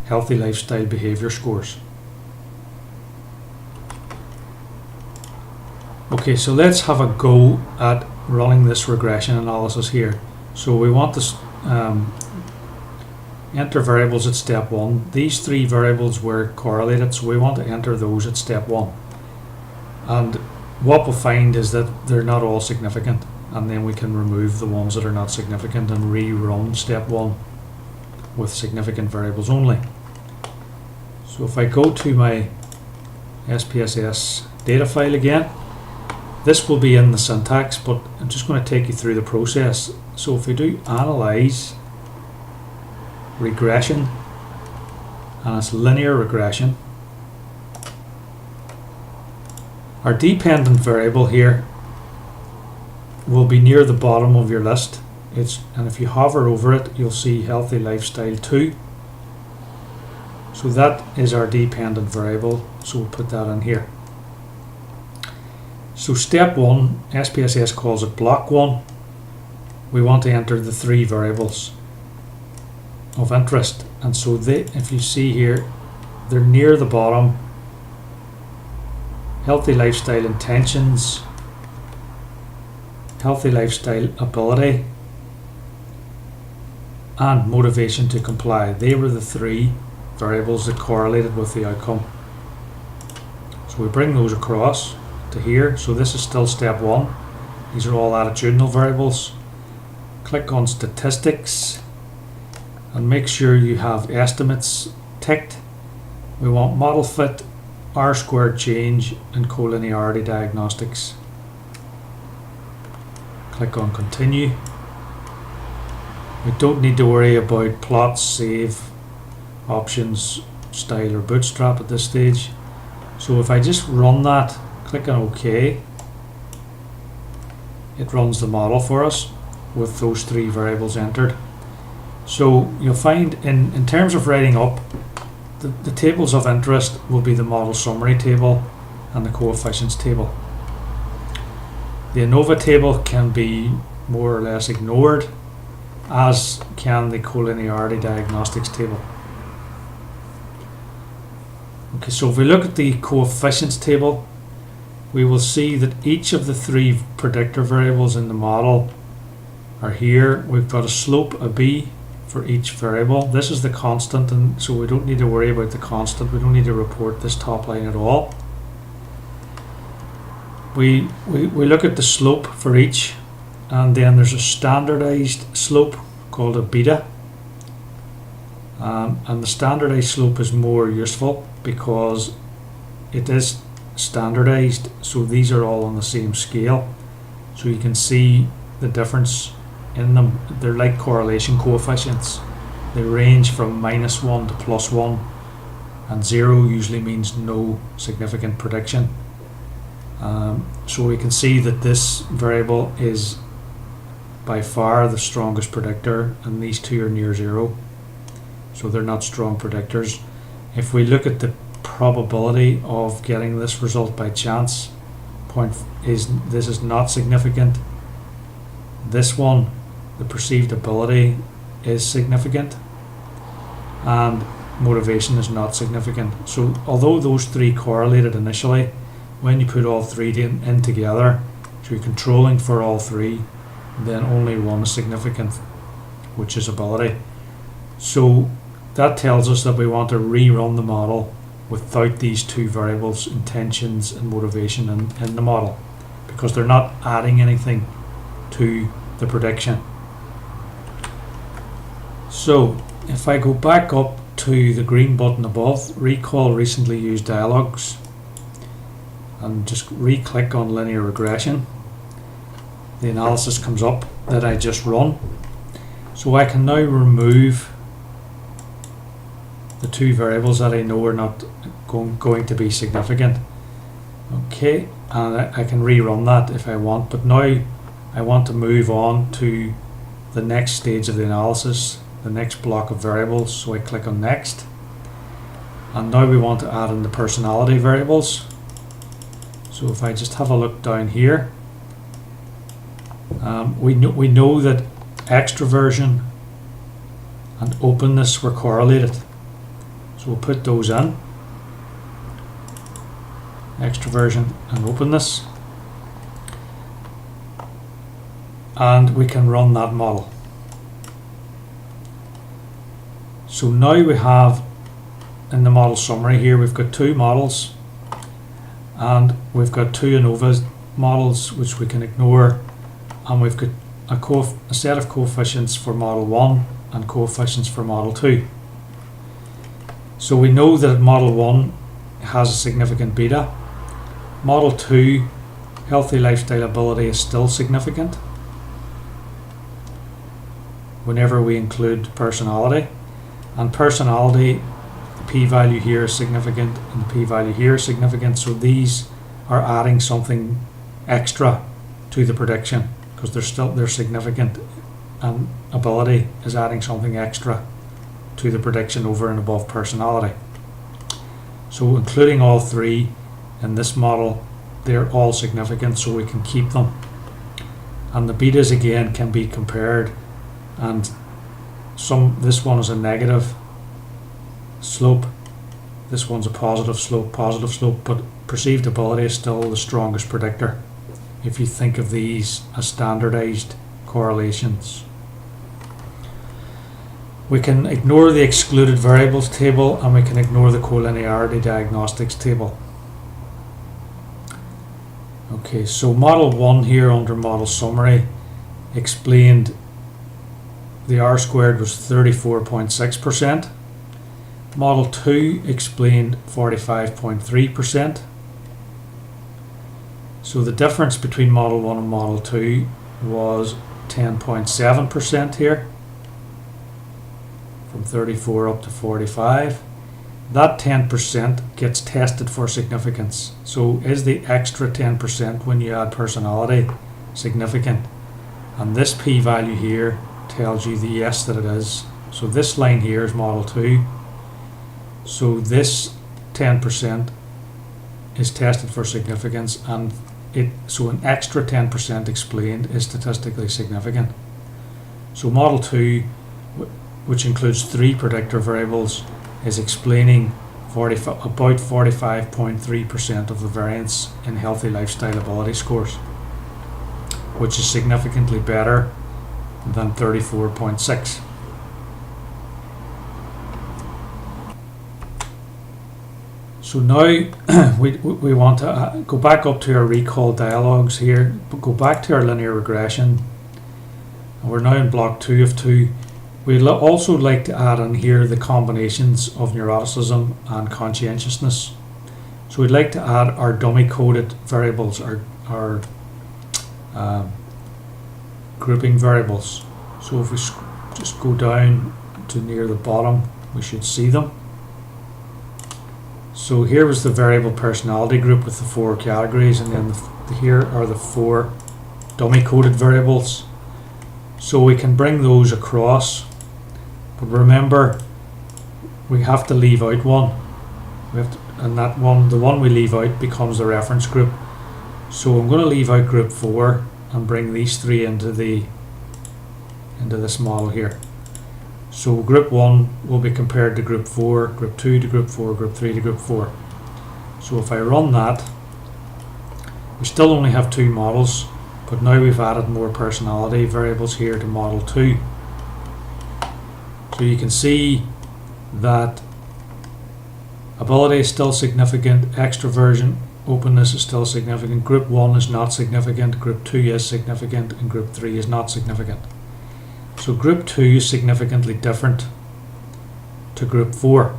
healthy lifestyle behavior scores. Okay, so let's have a go at running this regression analysis here. So we want to enter variables at step 1. These 3 variables were correlated, so we want to enter those at step 1. And what we'll find is that they're not all significant, and then we can remove the ones that are not significant and rerun step 1 with significant variables only. So if I go to my SPSS data file again, this will be in the syntax, but I'm just going to take you through the process. So if we do analyze regression, and it's linear regression, our dependent variable here will be near the bottom of your list. And if you hover over it, you'll see healthy lifestyle 2. So that is our dependent variable, so we'll put that in here. So step 1, SPSS calls it block 1. We want to enter the 3 variables of interest, and so if you see here, they're near the bottom. Healthy lifestyle intentions, healthy lifestyle ability, and motivation to comply. They were the 3 variables that correlated with the outcome. So we bring those across to here. So this is still step 1. These are all attitudinal variables. Click on statistics and make sure you have estimates ticked. We want model fit, R-squared change, and collinearity diagnostics. Click on continue. We don't need to worry about plots, save, options, style or bootstrap at this stage. So if I just run that, click on OK, it runs the model for us with those 3 variables entered. So you'll find in terms of writing up, the tables of interest will be the model summary table and the coefficients table. The ANOVA table can be more or less ignored, as can the collinearity diagnostics table. Okay, so if we look at the coefficients table, we will see that each of the 3 predictor variables in the model are here. We've got a slope, a b, for each variable. This is the constant, and so we don't need to worry about the constant. We don't need to report this top line at all. We look at the slope for each, and then there's a standardized slope called a beta, and the standardized slope is more useful because it is standardized, so these are all on the same scale, so you can see the difference in them. They're like correlation coefficients. They range from -1 to +1, and 0 usually means no significant prediction. So we can see that this variable is by far the strongest predictor, and these 2 are near 0, so they're not strong predictors. If we look at the probability of getting this result by chance, this is not significant. This one, the perceived ability, is significant, and motivation is not significant. So although those 3 correlated initially, when you put all 3 in together, so you're controlling for all 3, then only one is significant, which is ability. So that tells us that we want to rerun the model without these 2 variables, intentions and motivation, in the model, because they're not adding anything to the prediction. So if I go back up to the green button above, recall recently used dialogues, and just re-click on linear regression, the analysis comes up that I just run. So I can now remove the 2 variables that I know are not going to be significant. Okay, and I can rerun that if I want, but now I want to move on to the next stage of the analysis, the next block of variables. So I click on next, and now we want to add in the personality variables. So if I just have a look down here, we know that extroversion and openness were correlated. So we'll put those in, extroversion and openness, and we can run that model. So now we have, in the model summary here, we've got two models, and we've got two ANOVA models which we can ignore, and we've got a set of coefficients for model 1 and coefficients for model 2. So we know that model 1 has a significant beta. Model 2, healthy lifestyle ability, is still significant whenever we include personality. And personality, the p-value here is significant and the p-value here is significant, so these are adding something extra to the prediction because they're significant, and ability is adding something extra to the prediction over and above personality. So including all three in this model, they're all significant, so we can keep them. And the betas again can be compared, and this one is a negative slope, this one's a positive slope, but perceived ability is still the strongest predictor if you think of these as standardized correlations. We can ignore the excluded variables table, and we can ignore the collinearity diagnostics table. Okay, so model 1 here under model summary explained the R squared was 34.6%. Model 2 explained 45.3%. So the difference between model 1 and model 2 was 10.7% here, from 34 up to 45. That 10% gets tested for significance. So is the extra 10% when you add personality significant? And this p-value here tells you the yes that it is. So this line here is model 2. So this 10% is tested for significance, and so an extra 10% explained is statistically significant. So model 2, which includes 3 predictor variables, is explaining about 45.3% of the variance in healthy lifestyle ability scores, which is significantly better than 34.6. So now we want to go back up to our recall dialogues here, go back to our linear regression, and we're now in block 2 of 2. We'd also like to add in here the combinations of neuroticism and conscientiousness. So we'd like to add our dummy coded variables, our grouping variables. So if we just go down to near the bottom, we should see them. So here was the variable personality group with the 4 categories, and then here are the 4 dummy coded variables. So we can bring those across, but remember we have to leave out one. And that one, the one we leave out, becomes the reference group. So I'm going to leave out group 4 and bring these 3 into this model here. So group 1 will be compared to group 4, group 2 to group 4, group 3 to group 4. So if I run that, we still only have 2 models, but now we've added more personality variables here to model 2. So you can see that ability is still significant, extroversion, openness is still significant, group 1 is not significant, group 2 is significant, and group 3 is not significant. So group 2 is significantly different to group 4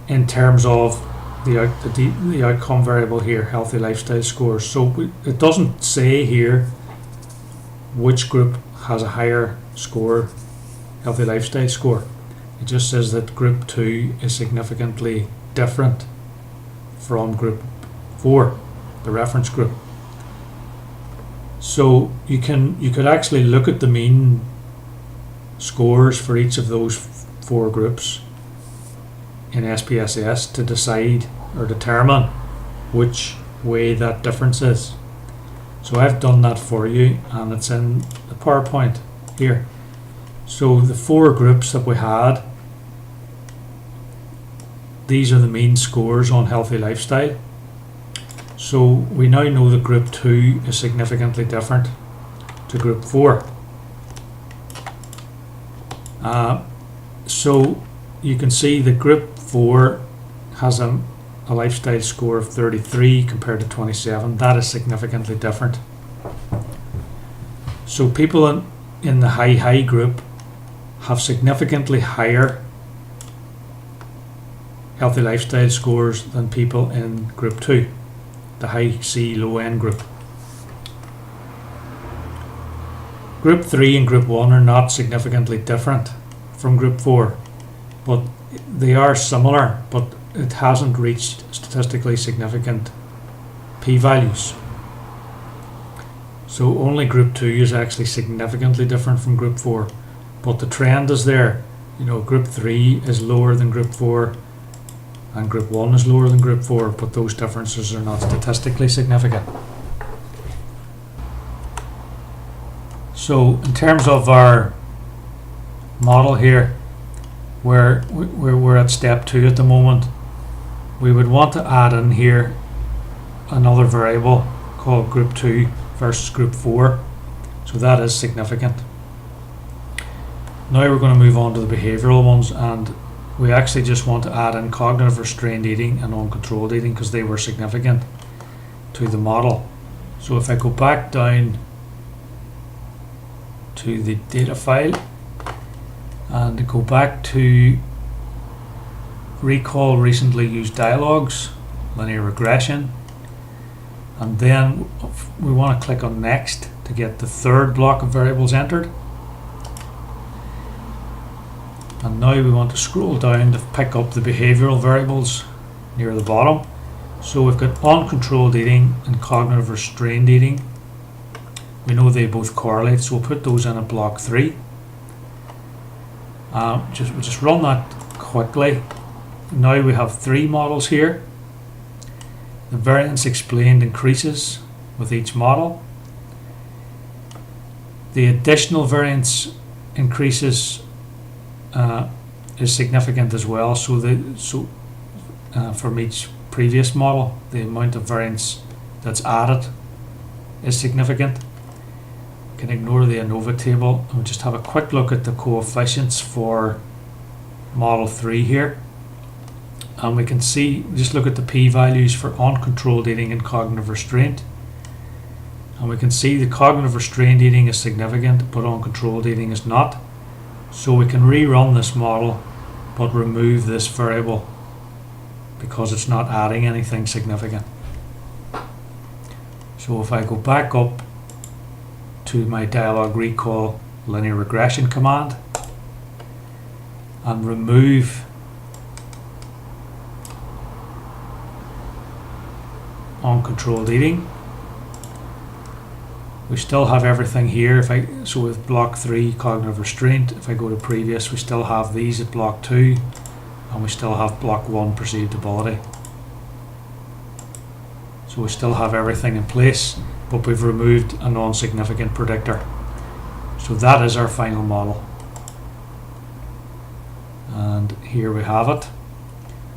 in terms of the outcome variable here, healthy lifestyle scores. So it doesn't say here which group has a higher score, healthy lifestyle score. It just says that group 2 is significantly different from group 4, the reference group. So you could actually look at the mean scores for each of those 4 groups in SPSS to decide or determine which way that difference is. So I've done that for you, and it's in the PowerPoint here. So the 4 groups that we had these are the mean scores on healthy lifestyle. So we now know that group 2 is significantly different to group 4. So you can see that group 4 has a lifestyle score of 33 compared to 27. That is significantly different. So people in the high group have significantly higher healthy lifestyle scores than people in group 2, the high C, low N group. Group 3 and group 1 are not significantly different from group 4, but they are similar, but it hasn't reached statistically significant p-values. So only group 2 is actually significantly different from group 4, but the trend is there. You know, group 3 is lower than group 4 and group 1 is lower than group 4, but those differences are not statistically significant. So in terms of our model here, where we're at step 2 at the moment, we would want to add in here another variable called group 2 versus group 4. So that is significant. Now we're going to move on to the behavioural ones, and we actually just want to add in cognitive restrained eating and uncontrolled eating because they were significant to the model. So if I go back down to the data file and go back to recall recently used dialogues, linear regression, and then we want to click on next to get the third block of variables entered. And now we want to scroll down to pick up the behavioural variables near the bottom. So we've got uncontrolled eating and cognitive restrained eating. We know they both correlate, so we'll put those in at block 3. We'll just run that quickly. Now we have 3 models here. The variance explained increases with each model. The additional variance increases is significant as well. So from each previous model, the amount of variance that's added is significant. You can ignore the ANOVA table and we'll just have a quick look at the coefficients for model 3 here. And we can see, just look at the p-values for uncontrolled eating and cognitive restraint. And we can see the cognitive restrained eating is significant, but uncontrolled eating is not. So we can rerun this model, but remove this variable because it's not adding anything significant. So if I go back up to my dialog recall linear regression command and remove uncontrolled eating, we still have everything here. So with block 3 cognitive restraint, if I go to previous, we still have these at block 2 and we still have block 1 perceived ability. So we still have everything in place, but we've removed a non-significant predictor. So that is our final model. And here we have it.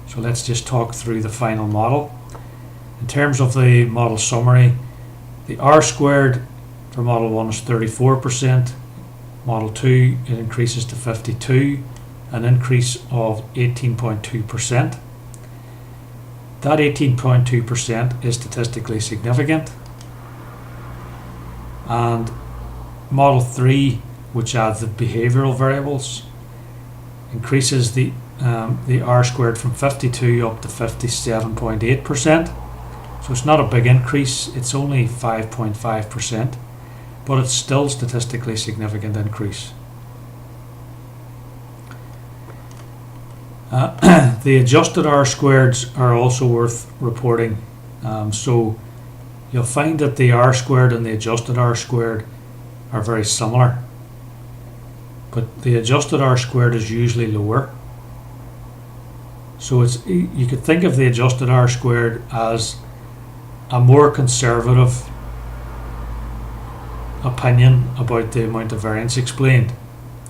So let's just talk through the final model. In terms of the model summary, the R squared for model 1 is 34%, model 2 it increases to 52, an increase of 18.2%. That 18.2% is statistically significant. And model 3, which adds the behavioural variables, increases the R squared from 52 up to 57.8%. So it's not a big increase, it's only 5.5%, but it's still statistically significant increase. The adjusted R squareds are also worth reporting. So you'll find that the R squared and the adjusted R squared are very similar, but the adjusted R squared is usually lower. So you could think of the adjusted R squared as a more conservative opinion about the amount of variance explained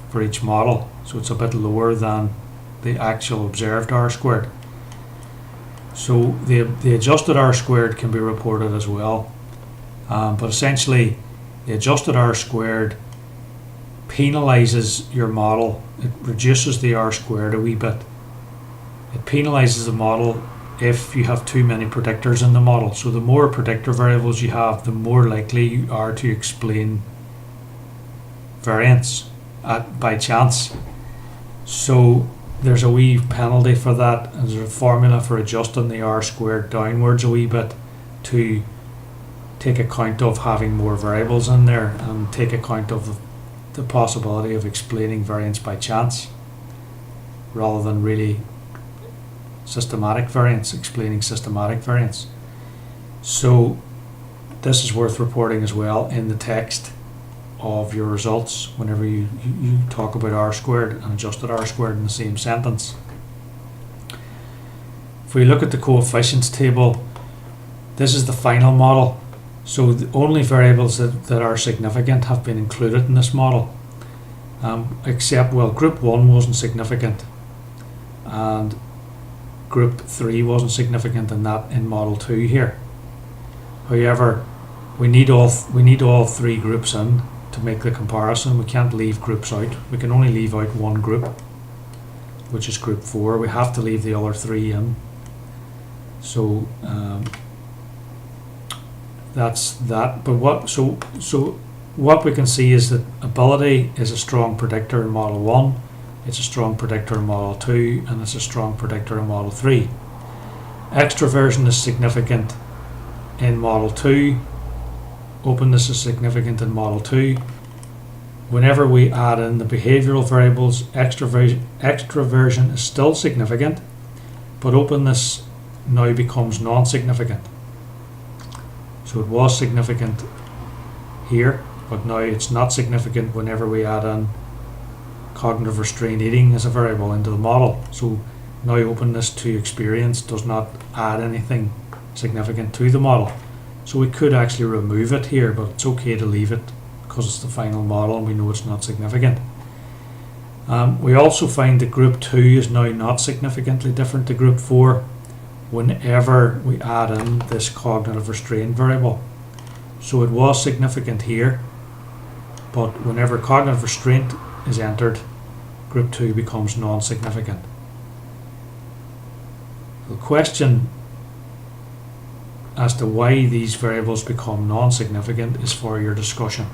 for each model. So it's a bit lower than the actual observed R squared. So the adjusted R squared can be reported as well, but essentially the adjusted R squared penalizes your model. It reduces the R squared a wee bit. It penalizes the model if you have too many predictors in the model. So the more predictor variables you have, the more likely you are to explain variance by chance. So there's a wee penalty for that, and there's a formula for adjusting the R squared downwards a wee bit to take account of having more variables in there and take account of the possibility of explaining variance by chance rather than really systematic variance, explaining systematic variance. So this is worth reporting as well in the text of your results whenever you talk about R squared and adjusted R squared in the same sentence. If we look at the coefficients table, this is the final model. So the only variables that are significant have been included in this model, except, well, group 1 wasn't significant and group 3 wasn't significant in model 2 here. However, we need all three groups in to make the comparison. We can't leave groups out. We can only leave out one group, which is group 4. We have to leave the other 3 in. So that's that. But what we can see is that ability is a strong predictor in model 1, it's a strong predictor in model 2, and it's a strong predictor in model 3. Extroversion is significant in model 2. Openness is significant in model 2. Whenever we add in the behavioral variables, extroversion is still significant, but openness now becomes non-significant. So it was significant here, but now it's not significant whenever we add in cognitive restrained eating as a variable into the model. So now openness to experience does not add anything significant to the model. So we could actually remove it here, but it's okay to leave it because it's the final model and we know it's not significant. We also find that group 2 is now not significantly different to group 4 whenever we add in this cognitive restraint variable. So it was significant here, but whenever cognitive restraint is entered, group 2 becomes non-significant. The question as to why these variables become non-significant is for your discussion.